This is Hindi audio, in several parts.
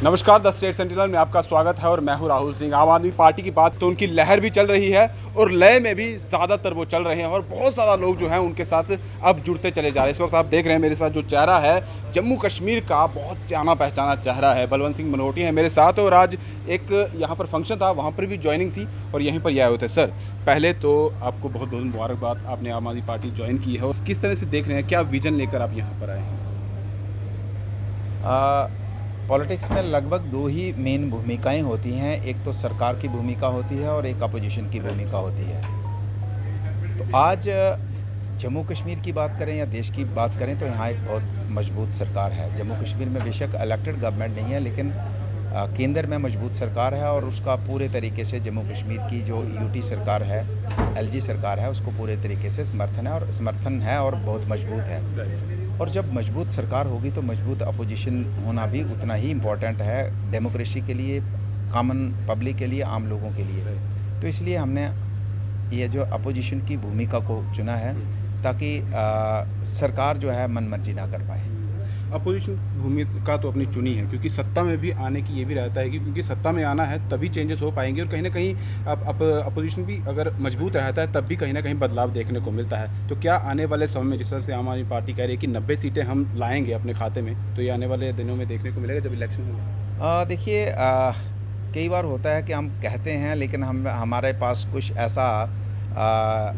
नमस्कार, द स्टेट सेंटिनल में आपका स्वागत है और मैं हूं राहुल सिंह। आम आदमी पार्टी की बात तो उनकी लहर भी चल रही है और लय में भी ज़्यादातर वो चल रहे हैं और बहुत ज़्यादा लोग जो हैं उनके साथ अब जुड़ते चले जा रहे हैं। इस वक्त आप देख रहे हैं मेरे साथ जो चेहरा है जम्मू कश्मीर का बहुत जाना पहचाना चेहरा है, बलवंत सिंह मनोटी है मेरे साथ। और आज एक यहाँ पर फंक्शन था, वहाँ पर भी ज्वाइनिंग थी और यहीं पर ये आए होते। सर, पहले तो आपको बहुत बहुत मुबारकबाद, आपने आम आदमी पार्टी ज्वाइन की है और किस तरह से देख रहे हैं, क्या विजन लेकर आप यहाँ पर आए हैं? पॉलिटिक्स में लगभग दो ही मेन भूमिकाएं होती हैं, एक तो सरकार की भूमिका होती है और एक अपोजिशन की भूमिका होती है। तो आज जम्मू कश्मीर की बात करें या देश की बात करें तो यहाँ एक बहुत मजबूत सरकार है। जम्मू कश्मीर में बेशक इलेक्टेड गवर्नमेंट नहीं है, लेकिन केंद्र में मजबूत सरकार है और उसका पूरे तरीके से जम्मू कश्मीर की जो यूटी सरकार है, एलजी सरकार है, उसको पूरे तरीके से समर्थन है और बहुत मजबूत है। और जब मजबूत सरकार होगी तो मजबूत अपोजिशन होना भी उतना ही इम्पोर्टेंट है डेमोक्रेसी के लिए, कॉमन पब्लिक के लिए, आम लोगों के लिए। तो इसलिए हमने ये जो अपोजिशन की भूमिका को चुना है ताकि सरकार जो है मन मर्जी ना कर पाए। अपोजिशन भूमिका तो अपनी चुनी है क्योंकि सत्ता में भी आने की ये भी रहता है कि क्योंकि सत्ता में आना है तभी चेंजेस हो पाएंगे और कहीं ना कहीं अपोजिशन भी अगर मजबूत रहता है तब भी कहीं ना कहीं बदलाव देखने को मिलता है। तो क्या आने वाले समय में, जिस तरह से आम आदमी पार्टी कह रही है कि 90 सीटें हम लाएंगे अपने खाते में, तो ये आने वाले दिनों में देखने को मिलेगा जब इलेक्शन होगा? देखिए, कई बार होता है कि हम कहते हैं लेकिन हमारे पास कुछ ऐसा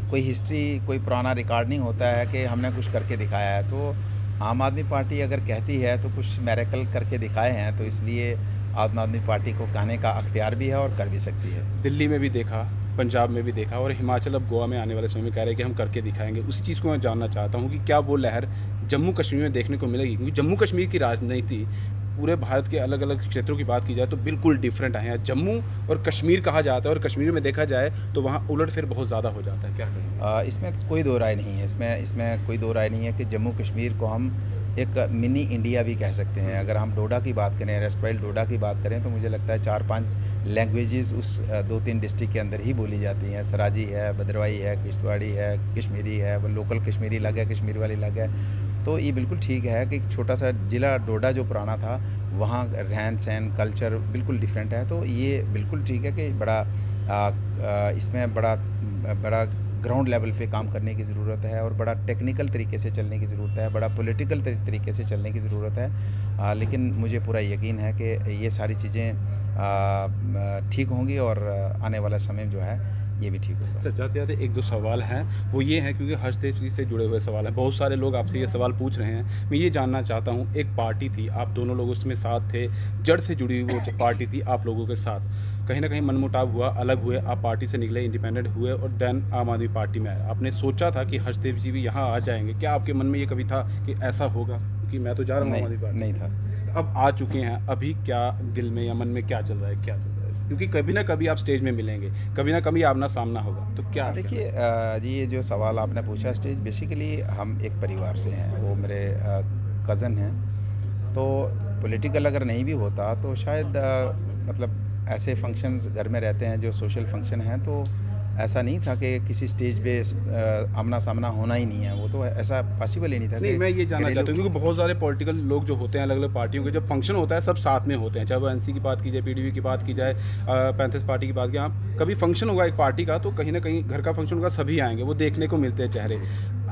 कोई हिस्ट्री, कोई पुराना रिकॉर्ड नहीं होता है कि हमने कुछ करके दिखाया है। तो आम आदमी पार्टी अगर कहती है तो कुछ मैरेकल करके दिखाए हैं, तो इसलिए आम आदमी पार्टी को कहने का अख्तियार भी है और कर भी सकती है। दिल्ली में भी देखा, पंजाब में भी देखा और हिमाचल अब गोवा में आने वाले समय में कह रहे हैं कि हम करके दिखाएंगे। उसी चीज़ को मैं जानना चाहता हूँ कि क्या वो लहर जम्मू कश्मीर में देखने को मिलेगी? क्योंकि जम्मू कश्मीर की राजनीति पूरे भारत के अलग अलग क्षेत्रों की बात की जाए तो बिल्कुल डिफरेंट है। जम्मू और कश्मीर कहा जाता है और कश्मीर में देखा जाए तो वहाँ उलटफेर बहुत ज़्यादा हो जाता है। क्या कहें? इसमें कोई दो राय नहीं है, इसमें कोई दो राय नहीं है कि जम्मू कश्मीर को हम एक मिनी इंडिया भी कह सकते हैं। अगर हम डोडा की बात करें, रेस्टवाइल डोडा की बात करें, तो मुझे लगता है 4-5 लैंग्वेजेस उस 2-3 डिस्ट्रिक्ट के अंदर ही बोली जाती हैं। सराजी है, भद्रवाही है, किश्तवाड़ी है, कश्मीरी है, वो लोकल कश्मीरी अलग है, कश्मीर वाली अलग है। तो ये बिल्कुल ठीक है कि छोटा सा ज़िला डोडा जो पुराना था, वहाँ रहन सहन, कल्चर बिल्कुल डिफरेंट है। तो ये बिल्कुल ठीक है कि इसमें बड़ा ग्राउंड लेवल पे काम करने की ज़रूरत है और बड़ा टेक्निकल तरीके से चलने की ज़रूरत है, बड़ा पॉलिटिकल तरीके से चलने की ज़रूरत है। लेकिन मुझे पूरा यकीन है कि ये सारी चीज़ें ठीक होंगी और आने वाला समय जो है ये भी ठीक होगा। जाते जाते एक दो सवाल हैं, वो ये हैं क्योंकि हर देश से जुड़े हुए सवाल हैं, बहुत सारे लोग आपसे ये सवाल पूछ रहे हैं। मैं ये जानना चाहता हूँ, एक पार्टी थी, आप दोनों लोग उसमें साथ थे, जड़ से जुड़ी हुई वो पार्टी थी आप लोगों के साथ, कहीं ना कहीं मनमुटाव हुआ, अलग हुए, आप पार्टी से निकले, इंडिपेंडेंट हुए और देन आम आदमी पार्टी में आए। आपने सोचा था कि हर्षदेव जी भी यहाँ आ जाएंगे? क्या आपके मन में ये कभी था कि ऐसा होगा? क्योंकि मैं तो जा रहा हूँ आम आदमी पार्टी। नहीं था। अब आ चुके हैं, अभी क्या दिल में या मन में क्या चल रहा है, क्या चल रहा है? क्योंकि कभी ना कभी आप स्टेज में मिलेंगे, कभी ना कभी आमना सामना होगा, तो क्या? देखिए जी, ये जो सवाल आपने पूछा, स्टेज बेसिकली हम एक परिवार से हैं, वो मेरे कज़न हैं। तो पॉलिटिकल अगर नहीं भी होता तो शायद मतलब ऐसे फंक्शंस घर में रहते हैं जो सोशल फंक्शन हैं, तो ऐसा नहीं था कि किसी स्टेज पे आमना सामना होना ही नहीं है। वो तो ऐसा पॉसिबल ही नहीं था। नहीं, मैं ये जानना चाहता हूँ क्योंकि बहुत सारे पॉलिटिकल लोग जो होते हैं अलग अलग पार्टियों के, जब फंक्शन होता है सब साथ में होते हैं, चाहे वो एनसी की बात की जाए, पीडीपी की बात की जाए, पैंथर्स पार्टी की बात की, आप कभी फंक्शन होगा एक पार्टी का तो कहीं ना कहीं घर का फंक्शन होगा, सभी आएंगे, वो देखने को मिलते हैं चेहरे।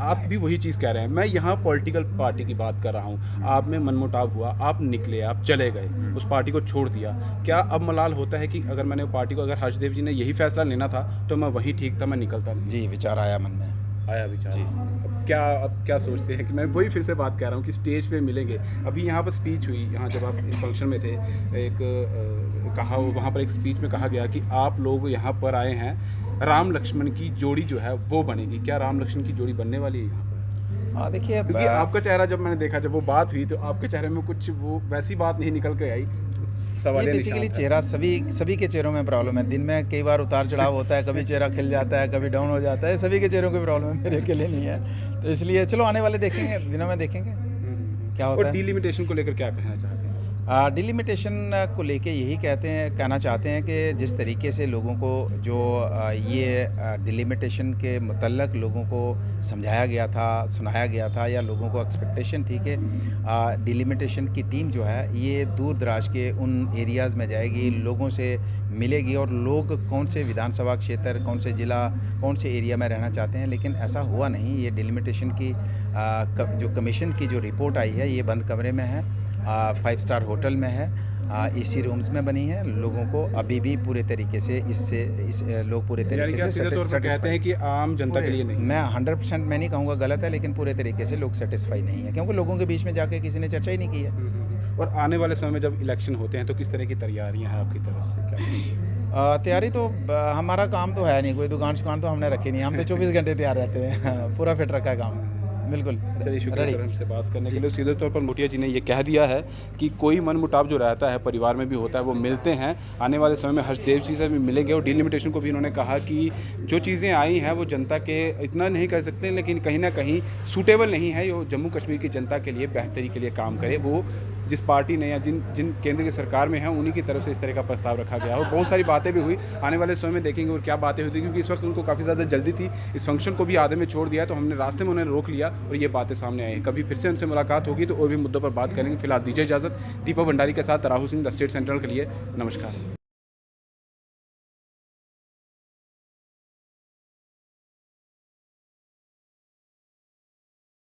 आप भी वही चीज़ कह रहे हैं। मैं यहाँ पॉलिटिकल पार्टी की बात कर रहा हूँ। आप में मनमुटाव हुआ, आप निकले, आप चले गए, उस पार्टी को छोड़ दिया। क्या अब मलाल होता है कि अगर मैंने वो पार्टी को, अगर हर्षदेव जी ने यही फैसला लेना था तो मैं वहीं ठीक था, मैं निकलता नहीं? जी, विचार आया मन में। आया विचार जी। अब क्या सोचते हैं कि मैं वही फिर से बात कर रहा हूँ कि स्टेज पे मिलेंगे? अभी यहाँ पर स्पीच हुई, यहाँ जब आप इस फंक्शन में थे, कहा वहाँ पर एक स्पीच में कहा गया कि आप लोग यहाँ पर आए हैं, राम लक्ष्मण की जोड़ी जो है वो बनेगी। क्या राम लक्ष्मण की जोड़ी बनने वाली है यहाँ पर? देखिए, क्योंकि आपका चेहरा जब मैंने देखा, जब वो बात हुई तो आपके चेहरे में कुछ वो वैसी बात नहीं निकल के आई। ये बेसिकली चेहरा सभी के चेहरों में प्रॉब्लम है। दिन में कई बार उतार चढ़ाव होता है, कभी चेहरा खिल जाता है, कभी डाउन हो जाता है। सभी के चेहरों की प्रॉब्लम है, मेरे अकेले नहीं है। तो इसलिए चलो आने वाले देखेंगे, दिनों में देखेंगे क्या होता है। और डिलिमिटेशन को लेकर क्या कहना चाहते हैं? डिलिमिटेशन को लेके यही कहना चाहते हैं कि जिस तरीके से लोगों को जो ये डिलिमिटेशन के मुतल्लक लोगों को समझाया गया था, सुनाया गया था, या लोगों को एक्सपेक्टेशन थी कि डिलिमिटेशन की टीम जो है ये दूर दराज के उन एरियाज़ में जाएगी, लोगों से मिलेगी और लोग कौन से विधानसभा क्षेत्र, कौन से ज़िला, कौन से एरिया में रहना चाहते हैं, लेकिन ऐसा हुआ नहीं। ये डिलिमिटेशन की जो कमीशन की जो रिपोर्ट आई है ये बंद कमरे में है, 5 स्टार होटल में है, एसी रूम्स में बनी है। लोगों को अभी भी पूरे तरीके से लोग पूरे तरीके से कहते हैं कि आम जनता के लिए नहीं। मैं 100% मैं नहीं कहूँगा गलत है, लेकिन पूरे तरीके से लोग सेटिस्फाई नहीं है, क्योंकि लोगों के बीच में जाके किसी ने चर्चा ही नहीं की है। और आने वाले समय में जब इलेक्शन होते हैं तो किस तरह की तैयारियां हैं आपकी तरफ से, क्या? तैयारी तो हमारा काम तो है नहीं, कोई दुकान तो हमने रखी नहीं, हम तो 24 घंटे तैयार रहते हैं। पूरा फिट रखा है काम, बिल्कुल। चलिए, शुक्रिया सर हमसे बात करने के लिए। सीधे तौर पर मोटिया जी ने ये कह दिया है कि कोई मनमुटाव जो रहता है परिवार में भी होता है, वो मिलते हैं। आने वाले समय में हर्षदेव जी से भी मिलेंगे और डिलिमिटेशन को भी उन्होंने कहा कि जो चीज़ें आई हैं वो जनता के इतना नहीं कर सकते, लेकिन कहीं ना कहीं सूटेबल नहीं है। जो जम्मू कश्मीर की जनता के लिए बेहतरी के लिए काम करे, वो जिस पार्टी ने या जिन केंद्र की सरकार में है उन्हीं की तरफ से इस तरह का प्रस्ताव रखा गया और बहुत सारी बातें भी हुई। आने वाले समय में देखेंगे और क्या बातें होती, क्योंकि इस वक्त उनको काफ़ी ज़्यादा जल्दी थी। इस फंक्शन को भी आधे में छोड़ दिया, तो हमने रास्ते में उन्हें रोक लिया और ये बातें सामने आई। कभी फिर से उनसे मुलाकात होगी तो और भी मुद्दों पर बात करेंगे। फिलहाल दीजिए इजाज़त। दीपक भंडारी के साथ Rahul Singh, the state central के लिए नमस्कार।